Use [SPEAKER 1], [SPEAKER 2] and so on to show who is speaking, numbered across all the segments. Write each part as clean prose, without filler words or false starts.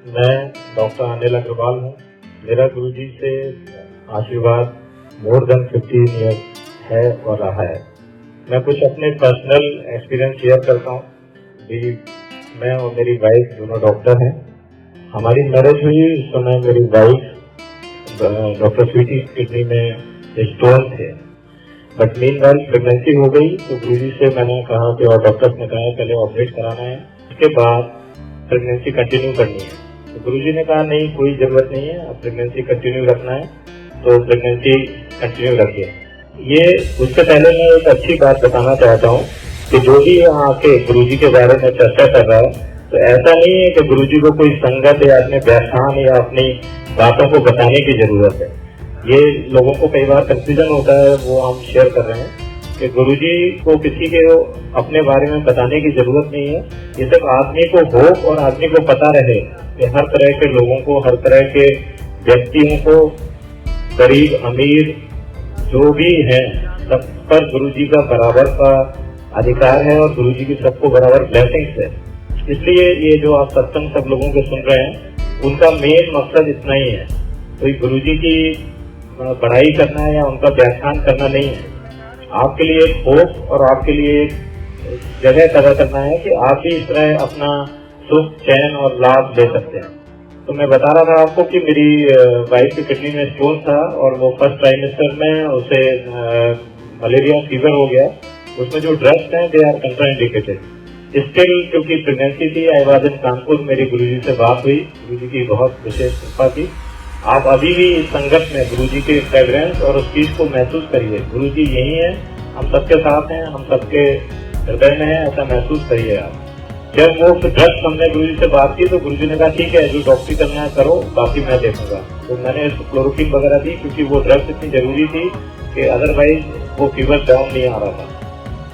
[SPEAKER 1] मैं डॉक्टर अनिल अग्रवाल हूँ। मेरा गुरुजी से आशीर्वाद मोर देन 15 ईयर्स है और रहा है। मैं कुछ अपने पर्सनल एक्सपीरियंस शेयर करता हूँ। मैं और मेरी वाइफ दोनों डॉक्टर हैं। हमारी मैरिज हुई उस समय मेरी वाइफ डॉक्टर स्वीटी किडनी में स्टोन थे, बट मीनवाइल प्रेगनेंसी हो गई तो गुरुजी से मैंने कहा कि और डॉक्टर्स ने कहा पहले ऑपरेट कराना है, उसके बाद प्रेगनेंसी कंटिन्यू करनी है। तो गुरुजी ने कहा नहीं, कोई जरूरत नहीं है, अब प्रेगनेंसी कंटिन्यू रखना है तो प्रेगनेंसी कंटिन्यू रखिए। ये उससे पहले मैं एक अच्छी बात बताना चाहता हूँ कि जो भी यहाँ आके गुरुजी के बारे में चर्चा कर रहा है तो ऐसा नहीं है कि गुरुजी को कोई संगत या अपने व्याख्यान या अपनी बातों को बताने की जरूरत है। ये लोगों को कई बार कंफ्यूजन होता है, वो हम शेयर कर रहे हैं कि गुरुजी को किसी के अपने बारे में बताने की जरूरत नहीं है। ये सिर्फ आदमी को हो और आदमी को पता रहे कि हर तरह के लोगों को, हर तरह के व्यक्तियों को, गरीब अमीर जो भी है, सब पर गुरुजी का बराबर का अधिकार है और गुरुजी की सबको बराबर ब्लेसिंग्स है। इसलिए ये जो आप सत्संग सब लोगों को सुन रहे हैं, उनका मेन मकसद इतना ही है, कोई गुरुजी की पढ़ाई करना है या उनका व्याख्यान करना नहीं है। आपके लिए एक होप और आपके लिए एक जगह पैदा करना है कि आप भी इस तरह अपना सुख, चैन और लाभ ले सकते हैं। तो मैं बता रहा था आपको कि मेरी वाइफ की किडनी में स्टोन था और वो फर्स्ट ट्राइमेस्टर में उसे मलेरिया फीवर हो गया। उसमें जो ड्रग्स हैं दे आर कंट्राइंडिकेटेड। स्टिल क्योंकि प्रेगनेंसी थी, आई वाज इन कानपुर, मेरी गुरुजी से बात हुई, गुरुजी की बहुत विशेष कृपा थी। आप अभी भी इस संगत में गुरुजी के फ्रेग्रेंस और उस चीज को महसूस करिए। गुरुजी यही है, हम सबके साथ हैं, हम सबके हृदय में है, ऐसा महसूस करिए आप। जब वो ड्रग्स हमने गुरुजी से बात की तो गुरुजी ने कहा ठीक है, जो डॉक्टरी करना है करो, बाकी मैं देखूंगा। तो मैंने इसको क्लोरोक्विन वगैरह दी क्योंकि वो ड्रग्स इतनी जरूरी थी कि अदरवाइज वो फीवर डाउन नहीं आ रहा था।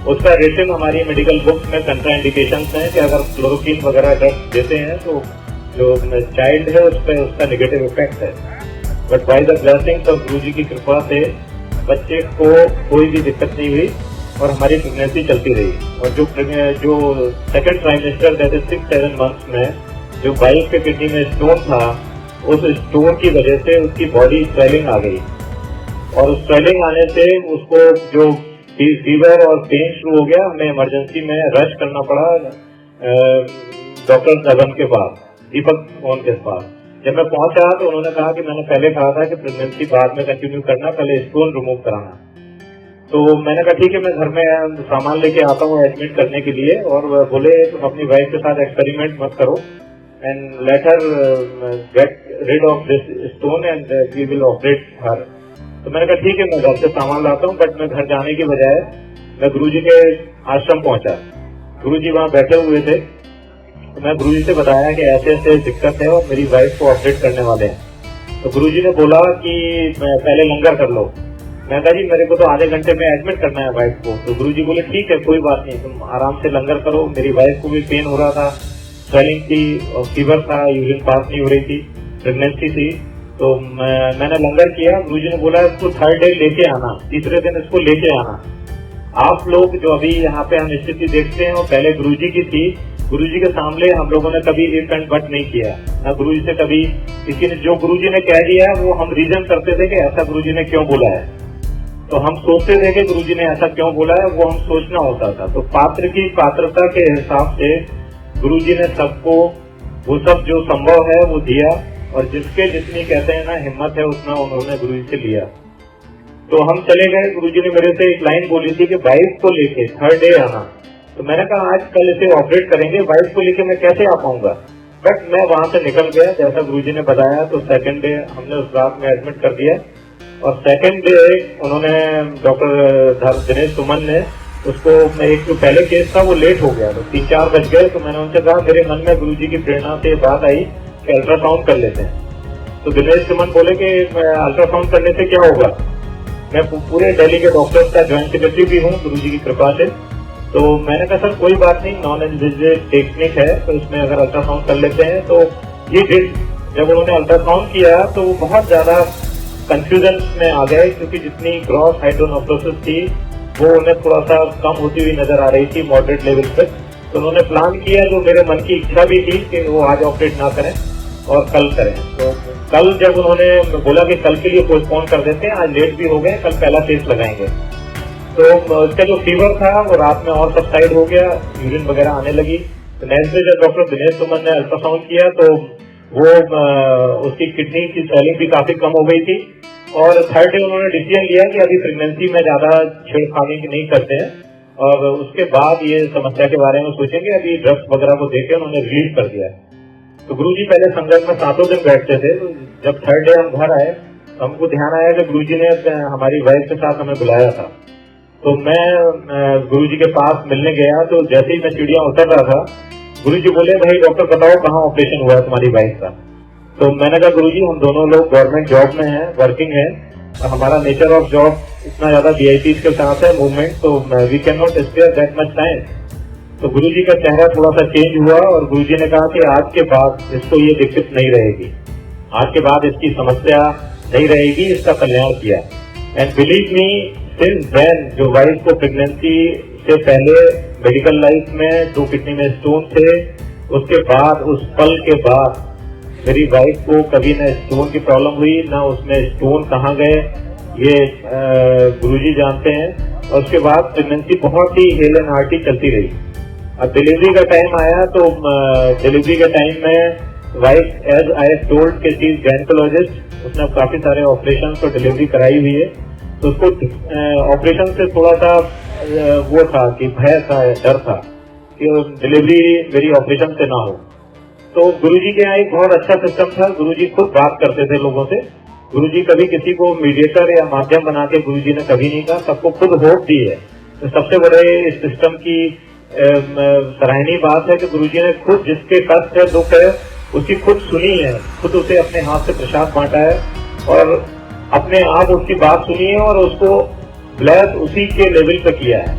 [SPEAKER 1] उसका रिटन हमारी मेडिकल बुक्स में कंट्राइंडिकेशन है कि अगर क्लोरोक्विन वगैरह ड्रग्स देते हैं तो जो चाइल्ड है उस पर उसका नेगेटिव इफेक्ट है। But by the blessings of Guruji की कृपा से बच्चे को कोई भी दिक्कत नहीं हुई और हमारी प्रेगनेंसी चलती रही। और जो second trimester that is 6-7 months में जो वाइफ के किडनी में स्टोन था, उस स्टोन की वजह से उसकी बॉडी स्वेलिंग आ गई और स्वेलिंग आने से उसको जो फीवर और पेन शुरू हो गया। हमें इमरजेंसी में रश करना पड़ा डॉक्टर दगन के पास, दीपक मोहन के पास। जब मैं पहुंचा तो उन्होंने कहा कि मैंने पहले कहा था कि प्रेगनेंसी बाद में कंटिन्यू करना, पहले स्टोन रिमूव कराना। तो मैंने कहा ठीक है, मैं घर में सामान लेके आता हूँ एडमिट करने के लिए। और बोले तुम अपनी वाइफ के साथ एक्सपेरिमेंट मत करो and let her get rid of this stone and we will operate her. तो मैंने कहा ठीक है, मैं घर से सामान लाता हूँ। बट मैं घर जाने की बजाय मैं गुरुजी के आश्रम पहुंचा। गुरुजी वहाँ बैठे हुए थे तो मैं गुरुजी से बताया कि ऐसे ऐसे दिक्कत है और मेरी वाइफ को ऑपरेट करने वाले हैं। तो गुरुजी ने बोला कि पहले लंगर कर लो। मैं कहा जी मेरे को तो आधे घंटे में एडमिट करना है वाइफ को। तो गुरुजी बोले ठीक है, कोई बात नहीं, तुम आराम से लंगर करो। मेरी वाइफ को भी पेन हो रहा था, स्वेलिंग थी और फीवर था, यूरिन पास नहीं हो रही थी, प्रेगनेंसी थी। तो मैंने लंगर किया। गुरुजी ने बोला इसको 3rd डे लेके आना, तीसरे दिन इसको लेके आना। आप लोग जो अभी यहाँ पे हम स्थिति देखते हैं वो पहले गुरुजी की थी। गुरुजी के सामने हम लोगों ने कभी इफ एंड बट नहीं किया, ना गुरुजी से कभी किसी ने जो गुरुजी ने कह दिया वो हम रीजन करते थे कि ऐसा गुरुजी ने क्यों बोला है। तो हम सोचते थे कि गुरुजी ने ऐसा क्यों बोला है, वो हम सोचना होता था। तो पात्र की पात्रता के हिसाब से गुरुजी ने सबको वो सब जो संभव है वो दिया और जिसके जितनी कहते हैं ना हिम्मत है उतना उन्होंने गुरुजी से लिया। तो हम चले गए। गुरुजी ने मेरे से एक लाइन बोली थी कि वाइफ को लेके 3rd डे आना। तो मैंने कहा आज कल इसे ऑपरेट करेंगे, वाइफ को लेके मैं कैसे आ पाऊंगा। बट मैं वहां से निकल गया जैसा गुरुजी ने बताया। तो 2nd डे हमने उस रात में एडमिट कर दिया और 2nd डे उन्होंने डॉक्टर दिनेश सुमन ने उसको, एक जो पहले केस था वो लेट हो गया, तो 3-4 बज गए। तो मैंने उनसे कहा मेरे मन में गुरुजी की प्रेरणा से बात आई कि अल्ट्रासाउंड कर लेते हैं। तो दिनेश सुमन बोले कि अल्ट्रासाउंड करने से क्या होगा। मैं पूरे दिल्ली के डॉक्टर्स का ज्वाइंट सेक्रेटरी भी हूँ गुरुजी की कृपा से। तो मैंने कहा सर कोई बात नहीं, नॉन इन्वेजिव टेक्निक है तो इसमें अगर अल्ट्रासाउंड कर लेते हैं। तो ये जब उन्होंने अल्ट्रासाउंड किया तो वो बहुत ज्यादा कंफ्यूजन में आ गए क्योंकि जितनी ग्रॉस हाइड्रोनेफ्रोसिस थी वो उन्हें थोड़ा सा कम होती हुई नजर आ रही थी मॉडरेट लेवल पे। तो उन्होंने प्लान किया, जो मेरे मन की इच्छा भी थी कि वो आज ऑपरेट ना करें, और कल करें। तो कल जब उन्होंने बोला कि कल के लिए पोस्टपोन कर देते हैं, आज लेट भी हो गए, कल पहला टेस्ट लगाएंगे। तो उसका जो फीवर था वो रात में और सबसाइड हो गया, यूरिन वगैरह आने लगी। तो नेक्स्ट डे जब डॉक्टर दिनेश सुमन ने अल्ट्रासाउंड किया तो वो उसकी किडनी की स्वेलिंग भी काफी कम हो गई थी। और थर्ड डे उन्होंने डिसीजन लिया कि अभी प्रेगनेंसी में ज्यादा छेड़खानी नहीं करते हैं और उसके बाद ये समस्या के बारे में सोचेंगे। अभी ड्रग्स वगैरह को देकर उन्होंने रिलीज कर दिया है। तो गुरुजी पहले संगत में 7 दिन बैठते थे। तो जब थर्ड डे हम घर आए तो हमको ध्यान आया कि गुरुजी ने हमारी वाइफ के साथ हमें बुलाया था। तो मैं गुरुजी के पास मिलने गया तो जैसे ही मैं सीढ़ियां उतर रहा था, गुरुजी बोले, भाई डॉक्टर बताओ कहाँ ऑपरेशन हुआ है तुम्हारी वाइफ का। तो मैंने कहा, गुरुजी हम दोनों लोग गवर्नमेंट जॉब में हैं, वर्किंग है, हमारा नेचर ऑफ जॉब इतना ज्यादा वीआईपी के साथ है मूवमेंट, तो we can not spare that much time. तो गुरुजी का चेहरा थोड़ा सा चेंज हुआ और गुरुजी ने कहा कि आज के बाद इसको ये दिक्कत नहीं रहेगी, आज के बाद इसकी समस्या नहीं रहेगी, इसका कल्याण किया। And believe me, since then जो वाइफ को प्रेगनेंसी से पहले मेडिकल लाइफ में 2 किडनी में स्टोन थे, उसके बाद उस पल के बाद मेरी वाइफ को कभी न स्टोन की प्रॉब्लम हुई, न उसमें स्टोन कहाँ गए ये गुरुजी जानते हैं। और उसके बाद प्रेगनेंसी बहुत ही हेल एंड हार्टी चलती रही। अब डिलीवरी का टाइम आया तो डिलीवरी के टाइम में वाइफ, एज आई टोल्ड के शी इज गायनेकोलॉजिस्ट, उसने काफी सारे ऑपरेशन और डिलीवरी कराई हुई है। तो उसको ऑपरेशन से थोड़ा सा वो था कि भय था, डर था कि डिलीवरी मेरी ऑपरेशन से ना हो। तो गुरुजी के यहाँ एक बहुत अच्छा सिस्टम था, गुरुजी खुद बात करते थे लोगों से। गुरुजी कभी किसी को मीडिएटर या माध्यम बना के गुरुजी ने कभी नहीं कहा, सबको खुद होप दी है। तो सबसे बड़े इस सिस्टम की सराहनीय बात है कि गुरुजी ने खुद जिसके कष्ट है, दुख है, उसकी खुद सुनी है, खुद उसे अपने हाथ से प्रसाद बांटा है और अपने आप उसकी बात सुनी है और उसको ब्लेस उसी के लेवल पे किया है,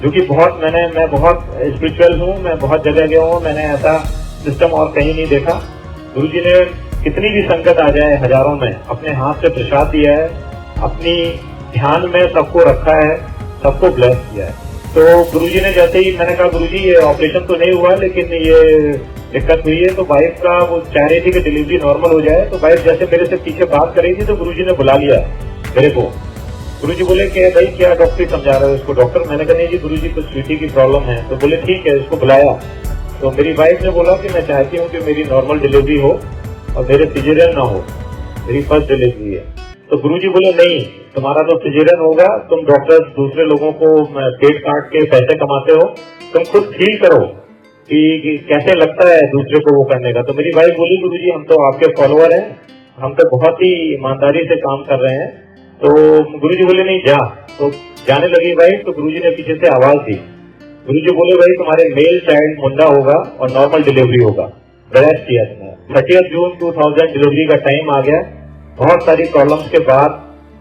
[SPEAKER 1] जो कि बहुत मैं बहुत स्पिरिचुअल हूँ, मैं बहुत जगह गया हूँ, मैंने ऐसा सिस्टम और कहीं नहीं देखा। गुरुजी ने कितनी भी संकट आ जाए हजारों में, अपने हाथ से प्रसाद दिया है, अपनी ध्यान में सबको रखा है, सबको ब्लेस किया है। तो गुरुजी ने जैसे ही मैंने कहा, गुरुजी ये ऑपरेशन तो नहीं हुआ लेकिन ये दिक्कत हुई है, तो वाइफ का वो चाह रही थी कि डिलीवरी नॉर्मल हो जाए। तो वाइफ जैसे मेरे से पीछे बात कर रही थी तो गुरुजी ने बुला लिया मेरे को। गुरुजी बोले कि भाई क्या डॉक्टर समझा रहे हो इसको? डॉक्टर, मैंने कहा नहीं जी गुरुजी कुछ स्वीटी की प्रॉब्लम है। तो बोले ठीक है, इसको बुलाया। तो मेरी वाइफ ने बोला कि मैं चाहती हूँ कि मेरी नॉर्मल डिलीवरी हो और मेरे सिजेरियन ना हो, मेरी फर्स्ट डिलीवरी है। तो गुरुजी बोले नहीं, तुम्हारा तो सिजेरियन होगा, तुम डॉक्टर दूसरे लोगों को पेट काट के पैसे कमाते हो, तुम खुद फील करो कि कैसे लगता है दूसरे को वो करने का। तो मेरी वाइफ बोली, गुरुजी हम तो आपके फॉलोअर हैं, हम तो बहुत ही ईमानदारी से काम कर रहे हैं। तो गुरुजी बोले नहीं जा। तो जाने लगी वाइफ, तो गुरुजी ने पीछे से आवाज दी। गुरुजी बोले भाई तुम्हारे मेल चाइल्ड मुंडा होगा और नॉर्मल डिलीवरी होगा। ब्लेस किया इसने। 30 जून 2000 डिलीवरी का टाइम आ गया। बहुत सारी प्रॉब्लम्स के बाद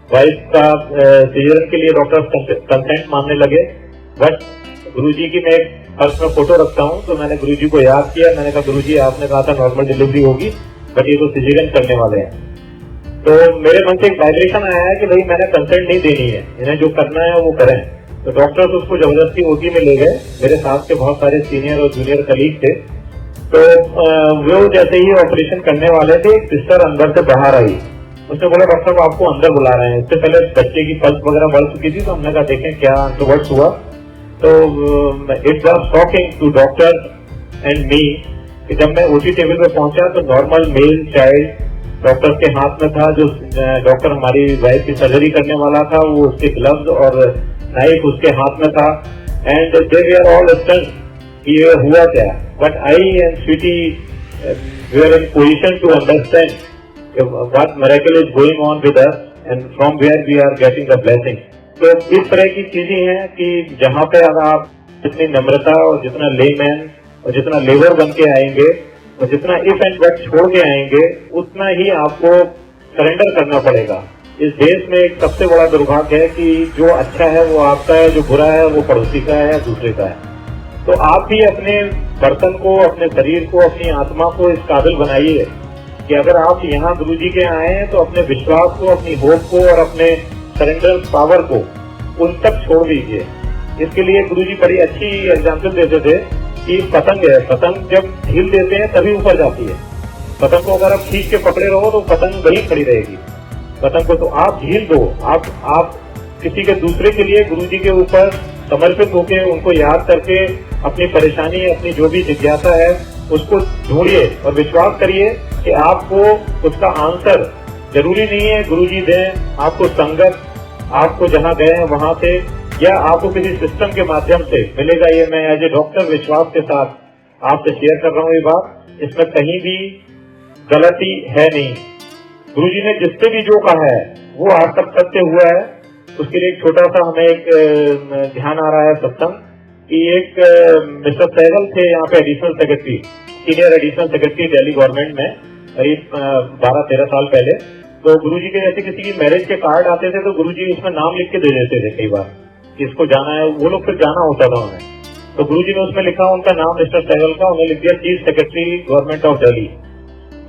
[SPEAKER 1] वाइफ का सिजेरियन के लिए डॉक्टर कंसेंट मांगने लगे। बट गुरुजी की मैं एक पर्स में फोटो रखता हूँ, तो मैंने गुरुजी को याद किया। मैंने कहा गुरुजी आपने कहा था नॉर्मल डिलीवरी होगी, बट ये तो सिजेरियन करने वाले हैं। तो मेरे मन से एक वाइब्रेशन आया है कि भाई मैंने कंसेंट नहीं देनी है, इन्हें जो करना है वो करें। तो डॉक्टर्स उसको जबरदस्ती ओटी में ले गए। मेरे साथ के बहुत सारे सीनियर और जूनियर कलीग थे। तो वो जैसे ही ऑपरेशन करने वाले थे, एक सिस्टर अंदर से बाहर आई। उसने बोला डॉक्टर साहब आपको अंदर बुला रहे हैं। इससे पहले बच्चे की पल्स वगैरह बढ़ चुकी थी, तो हमने कहा देखें क्या अंतर्वर्ष हुआ। तो it was shocking to doctor and me कि जब मैं ओटी टेबल पे पहुंचा तो नॉर्मल मेल चाइल्ड डॉक्टर के हाथ में था। जो डॉक्टर हमारी वाइफ की सर्जरी करने वाला था, वो उसके ग्लव्स और नाइफ उसके हाथ में था। And they we are all stunned कि ये हुआ क्या। But I and Sweetie we are in position to understand what miracle is going on with us and from where we are getting the blessing. तो इस तरह की चीजें हैं कि जहाँ पे अगर आप जितनी नम्रता और जितना लेमैन और जितना लेबर बन के आएंगे और जितना इफ एंड बट छोड़ के आएंगे, उतना ही आपको सरेंडर करना पड़ेगा। इस देश में एक सबसे बड़ा दुर्भाग्य है कि जो अच्छा है वो आपका है, जो बुरा है वो पड़ोसी का है, दूसरे का है। तो आप भी अपने बर्तन को, अपने शरीर को, अपनी आत्मा को इस काबिल बनाइए कि अगर आप यहाँ गुरुजी के आए हैं तो अपने विश्वास को, अपनी होप को और अपने सरेंडर पावर को उन तक छोड़ दीजिए। इसके लिए गुरुजी बड़ी अच्छी एग्जाम्पल देते थे कि पतंग है, पतंग जब ढील देते हैं तभी ऊपर जाती है। पतंग को अगर आप खींच के पकड़े रहो तो पतंग वहीं खड़ी रहेगी। पतंग को तो आप झील दो, आप किसी के दूसरे के लिए गुरुजी के ऊपर समर्पित होके उनको याद करके अपनी परेशानी, अपनी जो भी जिज्ञासा है उसको ढूंढिए और विश्वास करिए कि आपको उसका आंसर जरूरी नहीं है गुरुजी दें, आपको संगत, आपको जहां गए हैं वहां से या आपको किसी सिस्टम के माध्यम से मिलेगा। ये मैं एज ए डॉक्टर विश्वास के साथ आपसे शेयर कर रहा हूँ ये बात, इसमें कहीं भी गलती है नहीं। गुरुजी ने जिससे भी जो कहा है वो आज तक सत्य हुआ है। उसके लिए एक छोटा सा हमें एक ध्यान आ रहा है सत्संग कि एक मिस्टर सहगल थे यहाँ पे additional secretary, senior additional secretary Delhi government में करीब 12-13 साल पहले। तो गुरुजी के जैसे किसी की मैरिज के कार्ड आते थे तो गुरुजी उसमें नाम लिख के दे देते थे कई बार कि इसको जाना है, वो लोग फिर जाना होता था उन्हें। तो गुरुजी ने उसमें लिखा उनका नाम मिस्टर सहगल का, उन्हें लिख दिया chief secretary government of Delhi.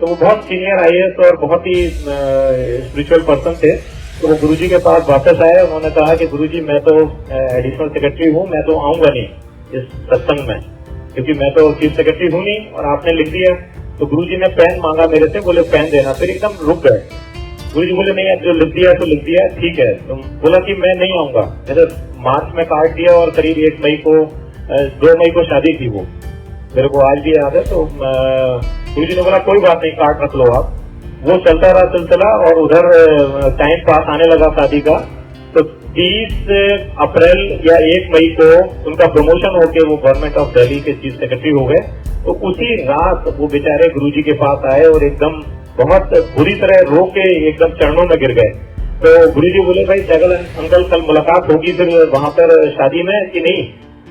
[SPEAKER 1] तो वो बहुत सीनियर IAS और बहुत ही स्पिरिचुअल पर्सन थे। तो वो गुरुजी के पास वापस आए, उन्होंने कहा कि गुरुजी मैं तो एडिशनल सेक्रेटरी हूँ, मैं तो आऊंगा नहीं इस सत्संग में क्योंकि मैं तो चीफ सेक्रेटरी हूँ नहीं और आपने लिख दिया। तो गुरुजी ने पेन मांगा मेरे से, बोले पेन देना, फिर एकदम रुक गए। गुरुजी बोले नहीं, अब जो लिख दिया तो लिख दिया, ठीक है। तो बोला कि मैं नहीं आऊंगा। जैसे मार्च में कार्ड दिया और करीब 1 मई को 2 मई को शादी थी, वो मेरे को आज भी याद है। तो गुरुजी ने बोला कोई बात नहीं, कार्ड रख लो आप। वो चलता रहा सिलसिला और उधर टाइम पास आने लगा शादी का। तो 30 अप्रैल या 1 मई को उनका प्रमोशन होके वो गवर्नमेंट ऑफ दिल्ली के चीफ सेक्रेटरी हो गए। तो उसी रात वो बेचारे गुरुजी के पास आए और एकदम बहुत बुरी तरह रो के एकदम चरणों में गिर गए। तो गुरुजी बोले भाई सहगल अंकल कल मुलाकात होगी फिर वहां पर शादी में कि नहीं?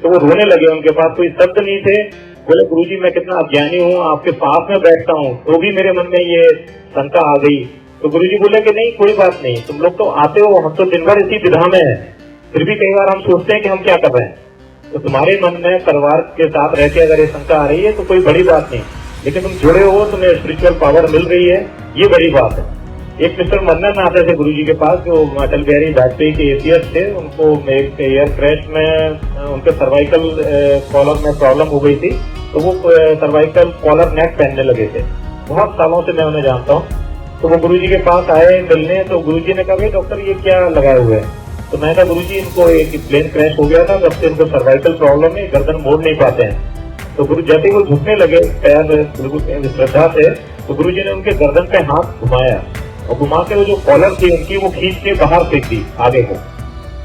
[SPEAKER 1] तो वो रोने लगे, उनके पास कोई शब्द नहीं थे। बोले गुरुजी मैं कितना अज्ञानी हूँ, आपके पास में बैठता हूँ तो भी मेरे मन में ये शंका आ गई। तो गुरुजी बोले कि नहीं कोई बात नहीं, तुम लोग तो आते हो, हम तो दिन भर इसी विधा में है, फिर भी कई बार हम सोचते हैं कि हम क्या कर रहे हैं। तो तुम्हारे मन में परिवार के साथ रह के अगर ये शंका आ रही है तो कोई बड़ी बात नहीं, लेकिन तुम जुड़े हो, तुम्हें स्पिरिचुअल पावर मिल रही है, ये बड़ी बात है। एक मिस्टर मन्नन आते थे गुरुजी के पास जो अटल बिहारी वाजपेयी के एसीएस थे। उनको एक एयर क्रैश में उनके सर्वाइकल कॉलर में प्रॉब्लम हो गई थी, तो वो सर्वाइकल कॉलर नेट पहनने लगे थे। बहुत सालों से मैं उन्हें जानता हूँ। तो वो गुरुजी के पास आए मिलने, तो गुरुजी ने कहा भाई डॉक्टर ये क्या लगाए हुए हैं? तो मैंने कहा गुरुजी इनको एक प्लेन क्रैश हो गया था, तब से इनको सर्वाइकल प्रॉब्लम है, गर्दन मोड़ नहीं पाते हैं। तो गुरु जैसे ही वो झुकने लगे पैर बिल्कुल श्रद्धा से, तो गुरुजी ने उनके गर्दन पे हाथ घुमाया और घुमा के वो जो कॉलर थी उनकी वो खींच के बाहर फेंक दी आगे को।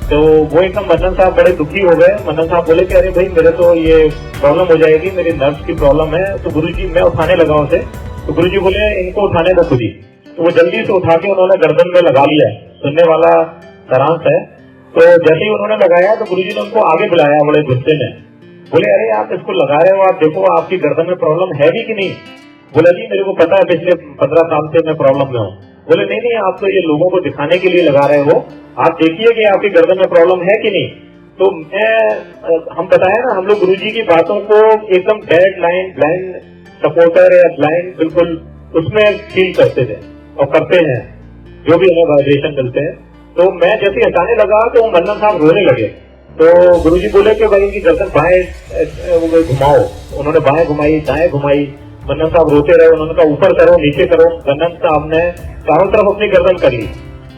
[SPEAKER 1] तो वो एकदम मन्नन साहब बड़े दुखी हो गए। मन्नन साहब बोले कि अरे भाई मेरे तो ये प्रॉब्लम हो जाएगी, मेरी नर्व्स की प्रॉब्लम है। तो गुरुजी मैं उठाने लगा उसे, तो गुरुजी बोले इनको उठाने दो खुद ही। तो वो जल्दी से उठा के उन्होंने गर्दन में लगा लिया। सुनने वाला सारांश है। तो जैसे ही उन्होंने लगाया तो गुरुजी ने उनको आगे बुलाया बड़े गुस्से में, बोले अरे आप इसको लगा रहे हो, आप देखो आपकी गर्दन में प्रॉब्लम है भी कि नहीं? बोला जी मेरे को पता है, पिछले 15 साल से मैं प्रॉब्लम में हूँ। बोले नहीं नहीं, आप तो ये लोगों को दिखाने के लिए लगा रहे हो, आप देखिए कि आपकी गर्दन में प्रॉब्लम है कि नहीं। तो हम बताए ना, हम लोग गुरुजी की बातों को एकदम डेड लाइन ब्लाइंड सपोर्टर या ब्लाइंड बिल्कुल उसमें फील करते थे और करते हैं जो भी हमें वाइब्रेशन मिलते हैं। तो मैं जैसे हटाने लगा तो मन्नन साहब रोने लगे। तो गुरुजी बोले कि भाई इनकी गर्दन बाएं घुमाओ। उन्होंने बाएं घुमाई, दाएं घुमाई, मन्नन साहब रोते रहे। उन्होंने कहा ऊपर करो, नीचे करो। मन्नन साहब ने चारों तरफ अपनी गर्दन कर ली।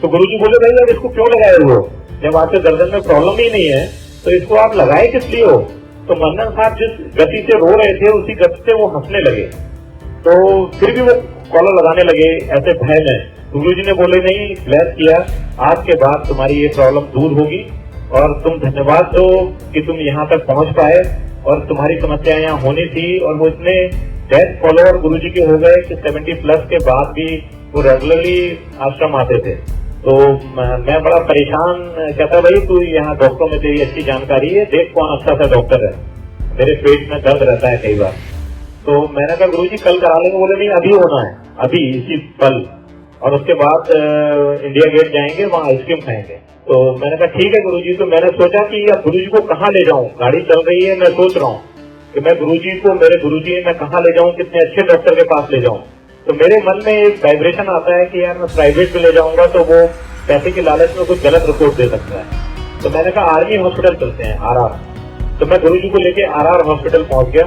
[SPEAKER 1] तो गुरुजी बोले भाई यार इसको क्यों लगाए हो, जब आपके गर्दन में प्रॉब्लम ही नहीं है तो इसको आप लगाए किस लिए हो? तो मन्नन साहब जिस गति से रो रहे थे उसी गति से वो हंसने लगे। तो फिर भी वो कॉलर लगाने लगे ऐसे भय में। गुरुजी ने बोले नहीं, ब्लेस किया, आज के बाद तुम्हारी ये प्रॉब्लम दूर होगी और तुम धन्यवाद दो कि तुम यहाँ तक पहुंच पाए और तुम्हारी समस्या यहाँ होनी थी। और वो इतने डेथ फॉलोअर गुरुजी के हो गए कि 70+ के बाद भी वो रेगुलरली आश्रम आते थे। तो मैं बड़ा परेशान, कहता भाई तू यहाँ डॉक्टरों में तेरी अच्छी जानकारी है, देख कौन अच्छा सा डॉक्टर है, मेरे पेट में दर्द रहता है कई बार। तो मैंने कहा गुरुजी कल करा लेंगे। बोले नहीं अभी होना है, अभी इसी पल, और उसके बाद इंडिया गेट जाएंगे, वहाँ आइसक्रीम खाएंगे। तो मैंने कहा ठीक है गुरुजी। तो मैंने सोचा कि अब गुरुजी को कहाँ ले जाऊँ, गाड़ी चल रही है, मैं सोच रहा हूँ कि मैं गुरुजी को, मेरे गुरुजी मैं कहाँ ले जाऊँ, कितने अच्छे डॉक्टर के पास ले जाऊँ। तो मेरे मन में एक वाइब्रेशन आता है कि यार मैं प्राइवेट में ले जाऊंगा तो वो पैसे के लालच में कुछ गलत रिपोर्ट दे सकता है। तो मैंने कहा आर्मी हॉस्पिटल चलते हैं, RR। तो मैं गुरुजी को लेके RR हॉस्पिटल पहुंच गया।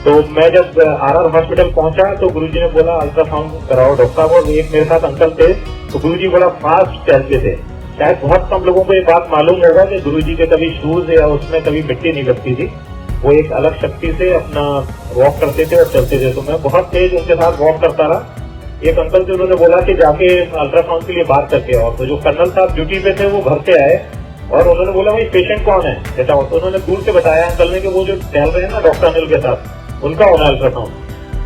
[SPEAKER 1] तो मैं जब आरआर हॉस्पिटल पहुंचा तो गुरुजी ने बोला अल्ट्रासाउंड कराओ डॉक्टर साहब, और एक मेरे साथ अंकल थे, तो गुरुजी बड़ा फास्ट चलते थे। शायद बहुत कम लोगों को ये बात मालूम होगा कि गुरुजी के कभी शूज या उसमें कभी मिट्टी नहीं लगती थी, वो एक अलग शक्ति से अपना वॉक करते थे और चलते थे। तो मैं बहुत तेज उनके साथ वॉक करता रहा। एक अंकल थे, उन्होंने बोला कि जाके अल्ट्रासाउंड के लिए बात करके आओ। तो जो कर्नल साहब ड्यूटी पे थे वो घर से आए और उन्होंने बोला भाई पेशेंट कौन है बताओ। तो उन्होंने दूर से बताया अंकल ने कि वो जो टहल रहे हैं ना डॉक्टर अनिल के साथ, उनका होना अल्ट्रासाउंड।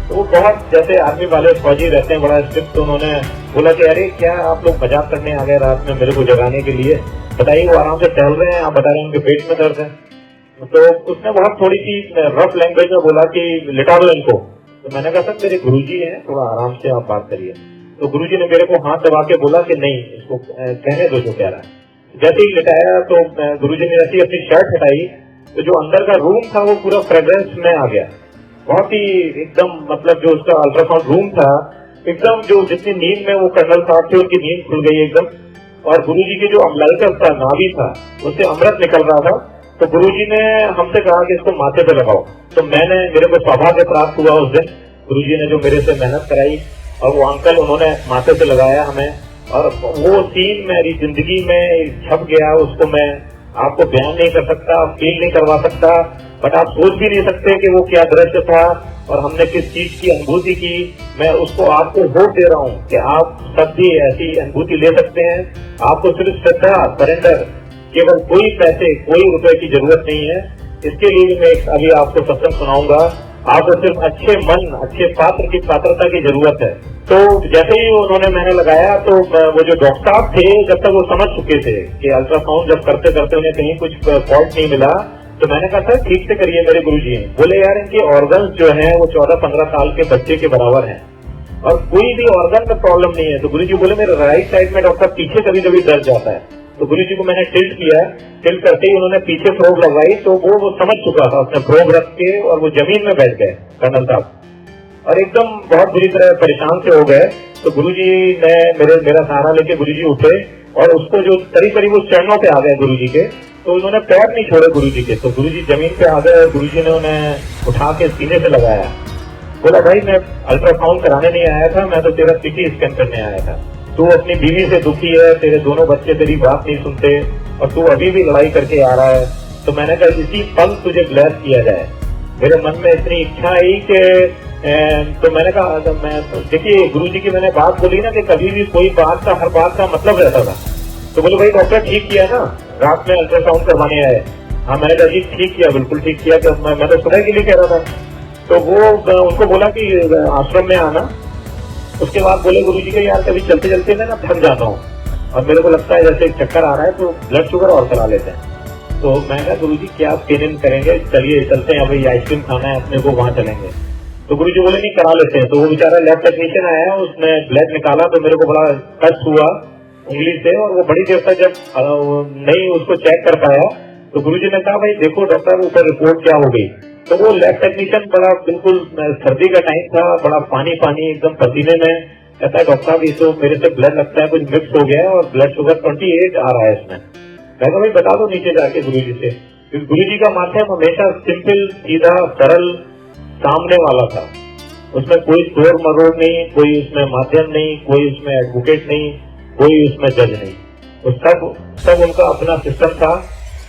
[SPEAKER 1] तो वो बहुत जैसे आर्मी वाले फौजी रहते हैं बड़ा स्ट्रिक्ट, तो उन्होंने बोला कि अरे क्या आप लोग मजाक करने आ गए रात में मेरे को जगाने के लिए, बताइए वो आराम से टहल रहे हैं, आप बता रहे हैं उनके पेट में दर्द है। तो उसने बहुत थोड़ी सी रफ लैंग्वेज में बोला कि लिटा दो इनको। तो मैंने कहा सर मेरे गुरुजी हैं, थोड़ा आराम से आप बात करिए। तो गुरुजी ने मेरे को हाथ दबा के बोला कि नहीं इसको कहने दो जो कह रहा है। जैसे ही लिटाया तो गुरुजी ने ऐसी अपनी शर्ट हटाई तो जो अंदर का रूम था वो पूरा फ्रेग्रेंस में आ गया। बहुत ही एकदम मतलब जो उसका अल्ट्रासाउंड रूम था एकदम, जो जितनी नींद में वो कर्नल साहब थे उनकी नींद खुल गई एकदम। और गुरुजी के जो अम्लाइकस था, नाभि था, उससे अमृत निकल रहा था। तो गुरुजी ने हमसे कहा कि इसको माथे पे लगाओ। तो मेरे को सौभाग्य प्राप्त हुआ उस दिन, गुरुजी ने जो मेरे से मेहनत कराई और वो अंकल उन्होंने माथे पे लगाया हमें, और वो सीन मेरी जिंदगी में छप गया। उसको मैं आपको बयान नहीं कर सकता, फील नहीं करवा सकता, बट आप सोच भी नहीं सकते कि वो क्या दृश्य था और हमने किस चीज की अनुभूति की। मैं उसको आपको वोट दे रहा हूँ कि आप सब भी ऐसी अनुभूति ले सकते हैं। आपको सिर्फ श्रद्धा, सरेंडर, केवल कोई पैसे कोई रुपए की जरूरत नहीं है। इसके लिए मैं अभी आपको सत्संग सुनाऊंगा। आपको सिर्फ अच्छे मन, अच्छे पात्र की पात्रता की जरूरत है। तो जैसे ही उन्होंने मैंने लगाया तो वो जो डॉक्टर साहब थे जब तक वो समझ चुके थे कि अल्ट्रासाउंड जब करते करते उन्हें कहीं कुछ फॉल्ट नहीं मिला, तो मैंने कहा सर ठीक से करिए मेरे गुरुजी। बोले यार इनके ऑर्गन्स जो हैं वो 14-15 साल के बच्चे के बराबर हैं और कोई भी ऑर्गन में प्रॉब्लम नहीं है। तो गुरुजी बोले मेरे राइट साइड में डॉक्टर पीछे कभी कभी दर्द जाता है। तो गुरुजी को मैंने टिल्ट किया, टिल्ट करते ही उन्होंने पीछे फ्रोग लगवाई तो वो समझ चुका था, उसने फ्रोग रख के और वो जमीन में बैठ गए कर्नल साहब और एकदम बहुत बुरी तरह परेशान से हो गए। तो गुरुजी ने मेरा सहारा लेके गुरुजी उठे और उसको जो करीब उस चरणों पे आ गए गुरुजी के, तो उन्होंने पैर नहीं छोड़े गुरुजी के। तो गुरुजी जमीन पे आ गए, गुरुजी ने उन्हें उठा के सीने से लगाया। बोला भाई मैं अल्ट्रासाउंड कराने नहीं आया था, मैं तो तेरा सीटी स्कैन करने आया था। तू अपनी बीवी से दुखी है, तेरे दोनों बच्चे तेरी बात नहीं सुनते और तू अभी भी लड़ाई करके आ रहा है। तो मैंने कहा इसी पल तुझे ब्लेस किया जाए। मेरे मन में इतनी इच्छा आई कि तो मैंने कहा देखिए गुरुजी की मैंने बात बोली ना कि कभी भी कोई बात का हर बात का मतलब रहता था। तो बोले भाई डॉक्टर ठीक किया ना, रात में अल्ट्रासाउंड करवाने आए। हाँ मैंने कहा जी ठीक किया, बिल्कुल ठीक किया। कि मैं तो सुबह के लिए कह रहा था। तो वो उनको बोला कि आश्रम में आना। उसके बाद बोले गुरुजी के यार कभी चलते चलते मैं ना थक जाता हूँ और मेरे को लगता है जैसे चक्कर आ रहा है तो ब्लड शुगर और करा लेते हैं। तो मैं कहा गुरुजी क्या पेन इन करेंगे, चलिए चलते हैं, अभी आइसक्रीम खाना है अपने को, वहां चलेंगे। तो गुरुजी बोले नहीं करा लेते हैं। तो वो बेचारा लैब टेक्नीशियन आया, उसने ब्लड निकाला तो मेरे को बड़ा कष्ट हुआ उंगली से और वो बड़ी देर तक जब नहीं उसको चेक कर पाया तो गुरुजी ने कहा भाई देखो डॉक्टर ऊपर रिपोर्ट क्या हो गई। तो वो लैब टेक्नीशियन बड़ा बिल्कुल सर्दी का टाइम था, बड़ा पानी एकदम पसीने में, कहता है डॉक्टर साहब ये तो मेरे से ब्लड लगता है कुछ मिक्स हो गया है और ब्लड शुगर 28 आ रहा है इसमें। मैं कहा भाई बता दो नीचे जाके गुरुजी से। गुरुजी का माध्यम हमेशा सिंपल, सीधा, सरल, सामने वाला था। उसमें कोई तोड़ मरोड़ नहीं, कोई उसमें माध्यम नहीं, कोई उसमें एडवोकेट नहीं, कोई उसमें जज नहीं। तो सब उनका अपना सिस्टम था।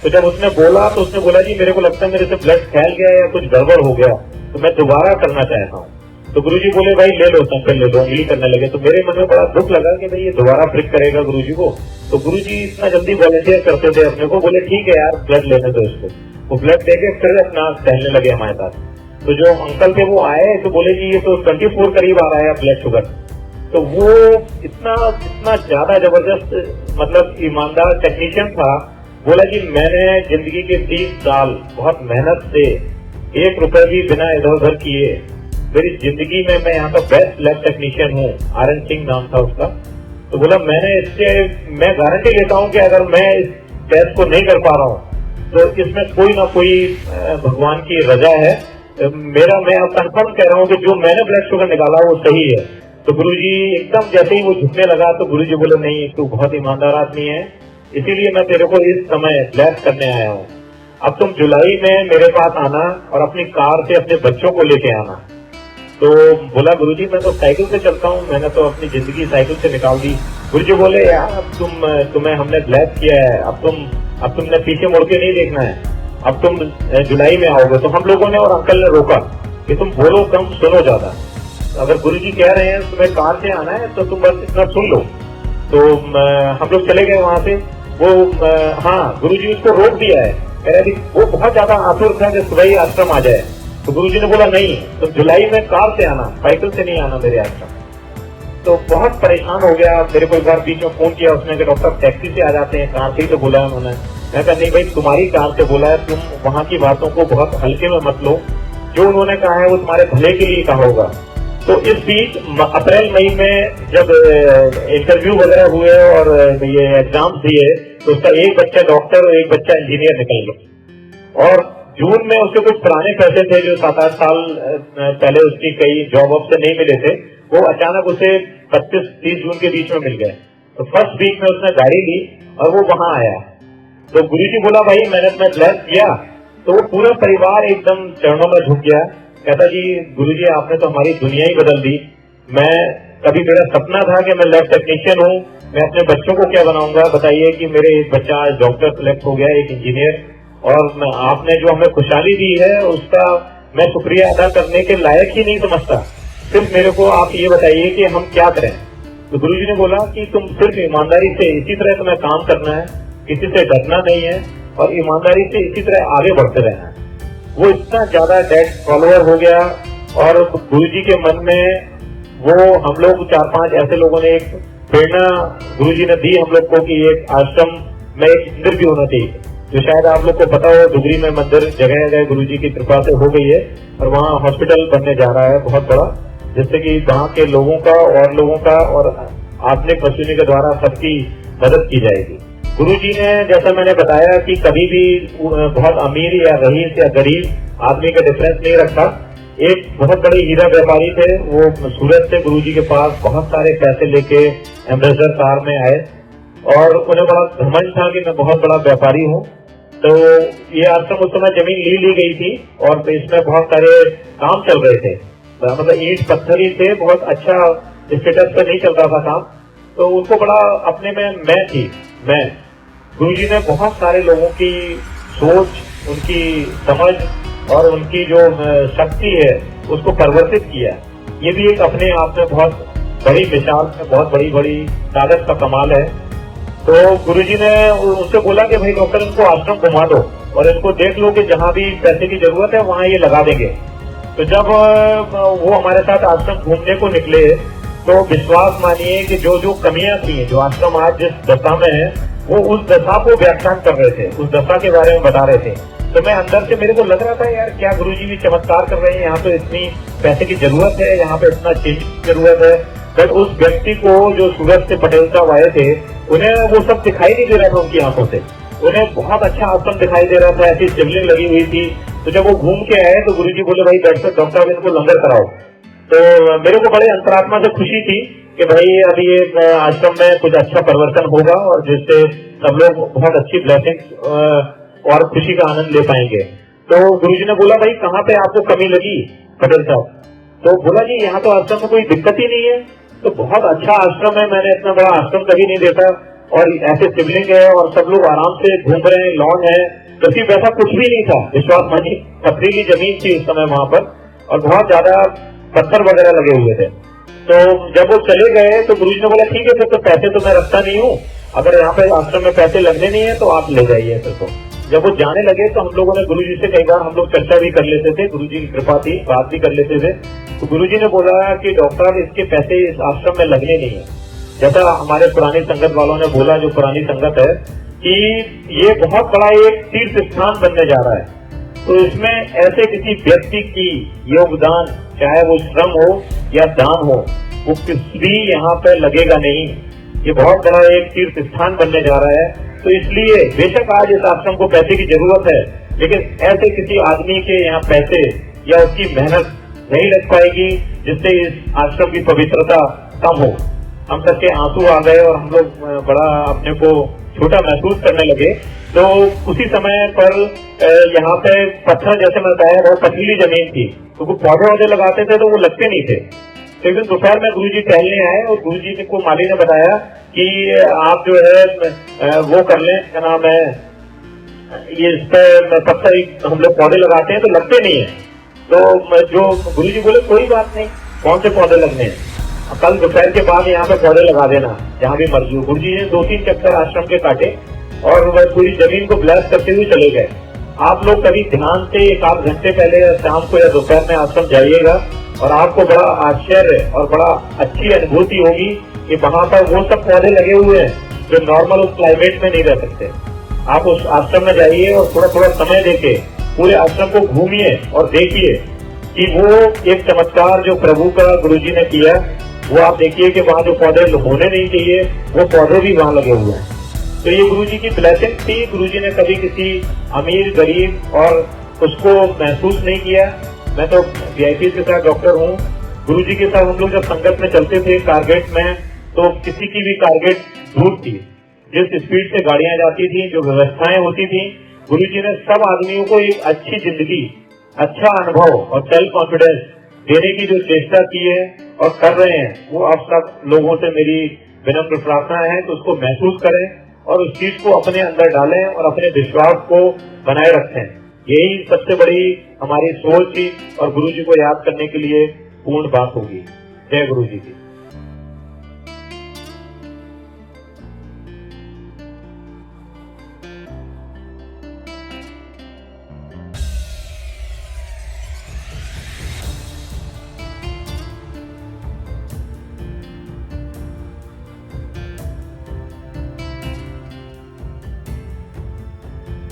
[SPEAKER 1] तो जब उसने बोला तो उसने बोला जी मेरे को लगता है मेरे से ब्लड फैल गया या कुछ गड़बड़ हो गया तो मैं दोबारा करना चाहता हूँ। तो गुरुजी बोले भाई ले लो संकल ले लो, उंगली करने लगे। तो मेरे मन में बड़ा दुख लगा कि भाई ये दोबारा प्रिक करेगा गुरुजी को। तो गुरुजी इतना जल्दी वॉलंटियर करते थे अपने को, बोले ठीक है यार ब्लड लेने दो इसको। वो ब्लड देके फिर अपना टहलने लगे हमारे साथ। तो जो अंकल थे वो आए तो बोले जी ये तो 24 करीब आ रहा है ब्लड शुगर। तो वो इतना ज्यादा जबरदस्त मतलब ईमानदार टेक्नीशियन था। बोला जी मैंने जिंदगी के 30 साल बहुत मेहनत से 1 रुपए भी बिना इधर उधर किए मेरी जिंदगी में मैं यहाँ का बेस्ट लैब टेक्नीशियन हूँ, आरएन सिंह नाम था उसका। तो बोला मैं गारंटी लेता हूँ कि अगर मैं इस टेस्ट को नहीं कर पा रहा हूँ तो इसमें कोई ना कोई भगवान की रजा है। मैं अब कंफर्म कह रहा हूँ कि जो मैंने ब्लड शुगर निकाला वो सही है। तो गुरुजी एकदम जैसे ही वो झुकने लगा तो गुरुजी बोले नहीं तू बहुत ईमानदार आदमी है, इसीलिए मैं तेरे को इस समय ब्लेस करने आया हूँ। अब तुम जुलाई में मेरे पास आना और अपनी कार से अपने बच्चों को लेके आना। तो बोला गुरुजी मैं तो साइकिल से चलता हूँ, मैंने तो अपनी जिंदगी साइकिल से निकाल दी। गुरुजी बोले यार अब तुम्हें हमने ब्लेस किया है, अब तुमने पीछे मुड़ के नहीं देखना है, अब तुम जुलाई में आओगे। तो हम लोगों ने और अंकल ने रोका कि तुम बोलो कम सुनो ज्यादा, अगर गुरुजी कह रहे हैं तुम्हें कार से आना है तो तुम बस इतना सुन लो। तो हम लोग चले गए वहां से। वो हाँ गुरुजी उसको रोक दिया है, कह रहे वो बहुत ज्यादा आतुर था कि सुबह ही आश्रम आ जाए। तो गुरुजी ने बोला नहीं, तो जुलाई में कार से आना, साइकिल से नहीं आना मेरे आश्रम। तो बहुत परेशान हो गया। मेरे को एक बार बीच में फोन किया उसने कि डॉक्टर टैक्सी से आ जाते हैं, कार से ही तो बोला है उन्होंने। मैं कहा नहीं भाई तुम्हारी कार से बोला है, तुम वहां की बातों को बहुत हल्के में मत लो, जो उन्होंने कहा है वो तुम्हारे भले के लिए कहा होगा। तो इस बीच अप्रैल मई में जब इंटरव्यू वगैरह हुए और ये एग्जाम दिए तो उसका एक बच्चा डॉक्टर और एक बच्चा इंजीनियर निकल गया। और जून में उसके कुछ पुराने पैसे थे जो 7-8 साल पहले उसकी कई जॉब ऑफ से नहीं मिले थे, वो अचानक उसे 25-30 जून के बीच में मिल गए। तो फर्स्ट वीक में उसने गाड़ी ली और वो वहां आया। तो गुरुजी बोला भाई मैंने तुम्हें ब्लेस किया। तो वो पूरा परिवार एकदम चरणों में झुक गया, कहता जी गुरुजी आपने तो हमारी दुनिया ही बदल दी। मैं कभी मेरा सपना था कि मैं लैब टेक्नीशियन हूँ, मैं अपने बच्चों को क्या बनाऊंगा, बताइए कि मेरे एक बच्चा डॉक्टर सेलेक्ट हो गया, एक इंजीनियर, और आपने जो हमें खुशहाली दी है उसका मैं शुक्रिया अदा करने के लायक ही नहीं समझता। सिर्फ मेरे को आप ये बताइए कि हम क्या करें। तो गुरुजी ने बोला कि तुम सिर्फ ईमानदारी से इसी तरह तुम्हें काम करना है, किसी से डरना नहीं है और ईमानदारी से इसी तरह आगे बढ़ते रहना है। वो इतना ज्यादा डेड फॉलोअर हो गया और गुरुजी के मन में वो हम लोग 4-5 ऐसे लोगों ने एक प्रेरणा गुरुजी ने दी हम लोग को कि एक आश्रम में एक मंदिर भी होना चाहिए, जो शायद आप लोग को पता हो डुगरी में मंदिर जगह जगह गुरुजी की कृपा से हो गई है और वहाँ हॉस्पिटल बनने जा रहा है बहुत बड़ा, जिससे कि वहाँ के लोगों का और आत्मिक मशीनी के द्वारा सबकी मदद की जाएगी। गुरुजी ने जैसा मैंने बताया कि कभी भी बहुत अमीर या रईस या गरीब आदमी का डिफरेंस नहीं रखा। एक बहुत बड़े हीरा व्यापारी थे, वो सूरत से गुरुजी के पास बहुत सारे पैसे लेके एम्बेसडर कार में आए और उन्हें बड़ा घमंड था कि मैं बहुत बड़ा व्यापारी हूँ। तो ये आश्रम उस समय जमीन ली गई थी और इसमें बहुत सारे काम चल रहे थे, मतलब ईंट पत्थर ही थे, बहुत अच्छा स्टेटस पे नहीं चल रहा था काम। तो उनको बड़ा अपने में मैं गुरुजी ने बहुत सारे लोगों की सोच, उनकी समझ और उनकी जो शक्ति है उसको परिवर्तित किया। ये भी एक अपने आप में बहुत बड़ी मिसाल, बहुत बड़ी ताकत का कमाल है। तो गुरुजी ने उनसे बोला कि भाई डॉक्टर इनको आश्रम घुमा दो और इनको देख लो कि जहाँ भी पैसे की जरूरत है वहाँ ये लगा देंगे। तो जब वो हमारे साथ आश्रम घूमने को निकले तो विश्वास मानिए कि जो कमियां थी, जो आश्रम आज जिस दशा में है, वो उस दशा को व्याख्यान कर रहे थे, उस दशा के बारे में बता रहे थे। तो मैं अंदर से मेरे को लग रहा था यार क्या गुरुजी भी चमत्कार कर रहे हैं, यहाँ पे इतनी पैसे की जरूरत है, यहाँ पे इतना चेंज की जरूरत है। बट उस व्यक्ति को जो सूरत से पटेल साहब आए थे उन्हें वो सब दिखाई नहीं दे रहा था उनकी आंखों से, उन्हें बहुत अच्छा आश्रम दिखाई दे रहा था, ऐसी शिवलिंग लगी हुई थी। तो जब वो घूम के आए तो गुरुजी बोले भाई डॉक्टर इनको लंगर कराओ। तो मेरे को बड़े अंतरात्मा से खुशी थी कि भाई अभी ये आश्रम में कुछ अच्छा परिवर्तन होगा और जिससे सब लोग बहुत अच्छी ब्लेसिंग्स और खुशी का आनंद ले पाएंगे। तो गुरुजी ने बोला भाई कहाँ पे आपको कमी लगी पटेल साहब? तो बोला जी यहाँ तो आश्रम में कोई दिक्कत ही नहीं है। तो बहुत अच्छा आश्रम है, मैंने इतना बड़ा आश्रम कभी नहीं देखा और ऐसे शिवलिंग है और सब लोग आराम से घूम रहे हैं, लॉन है, जबकि वैसा कुछ भी नहीं था। विश्वास मानिए पथरीली जमीन थी उस समय वहाँ पर और बहुत ज्यादा पत्थर वगैरह लगे हुए थे। तो जब वो चले गए तो गुरुजी ने बोला ठीक है फिर तो पैसे तो मैं रखता नहीं हूँ, अगर यहाँ पे आश्रम में पैसे लगने नहीं है तो आप ले जाइए फिर तो। जब वो जाने लगे तो हम लोगों ने गुरुजी से कई बार हम लोग चर्चा भी कर लेते थे, गुरुजी की कृपा थी, बात भी कर लेते थे। तो गुरुजी ने बोला कि डॉक्टर इसके पैसे इस आश्रम में लगने नहीं है, जैसा हमारे पुरानी संगत वालों ने बोला, जो पुरानी संगत है, कि ये बहुत बड़ा एक तीर्थ स्थान बनने जा रहा है। तो इसमें ऐसे किसी व्यक्ति की योगदान, चाहे वो श्रम हो या दान हो, वो किसी भी यहाँ पे लगेगा नहीं। ये बहुत बड़ा एक तीर्थ स्थान बनने जा रहा है। तो इसलिए बेशक आज इस आश्रम को पैसे की जरूरत है, लेकिन ऐसे किसी आदमी के यहाँ पैसे या उसकी मेहनत नहीं लग पाएगी जिससे इस आश्रम की पवित्रता कम हो। हम सबके आंसू आ गए और हम लोग बड़ा अपने को छोटा महसूस करने लगे। तो उसी समय पर यहाँ पे पत्थर, जैसे मैं बताया, बहुत पथरीली जमीन थी, तो वो पौधे लगाते थे तो वो लगते नहीं थे। एक दिन दोपहर में गुरुजी टहलने आए और गुरुजी को माली ने बताया कि आप जो है वो कर लें, क्या नाम है, ये इस पे पत्थर हम लोग पौधे लगाते हैं तो लगते नहीं है। तो जो गुरुजी बोले कोई बात नहीं, कौन से पौधे लगने हैं, कल दोपहर के बाद यहाँ पे पौधे लगा देना जहाँ भी मर्जी हो। गुरुजी ने 2-3 चक्कर आश्रम के काटे और वह पूरी जमीन को ब्लेस करते हुए चले गए। आप लोग कभी ध्यान से 1-8 घंटे पहले शाम को या दोपहर में आश्रम जाइएगा और आपको बड़ा आश्चर्य और बड़ा अच्छी अनुभूति होगी कि वहाँ पर वो सब पौधे लगे हुए हैं जो नॉर्मल उस क्लाइमेट में नहीं रह सकते। आप उस आश्रम में जाइए और थोड़ा थोड़ा समय देके पूरे आश्रम को घूमिए और देखिए कि वो एक चमत्कार जो प्रभु का गुरुजी ने किया, वो आप देखिए कि वहाँ जो पौधे होने नहीं चाहिए वो पौधे भी वहाँ लगे हुए हैं। तो ये गुरुजी की ब्लेसिंग थी। गुरुजी ने कभी किसी अमीर गरीब और उसको महसूस नहीं किया। मैं तो वीआईपी के साथ डॉक्टर हूँ, गुरुजी के साथ हम लोग जब संगत में चलते थे कारगेट में, तो किसी की भी कारगेट दूर थी, जिस स्पीड से गाड़ियां जाती थी, जो व्यवस्थाएं होती थी, गुरुजी ने सब आदमियों को एक अच्छी जिंदगी, अच्छा अनुभव और सेल्फ कॉन्फिडेंस देने की जो चेष्टा की है और कर रहे हैं, वो आप सब लोगों से मेरी विनम्र प्रार्थना है कि उसको महसूस करें और उस चीज को अपने अंदर डालें और अपने विश्वास को बनाए रखें। यही सबसे बड़ी हमारी सोच और गुरुजी को याद करने के लिए पूर्ण बात होगी। जय गुरुजी की।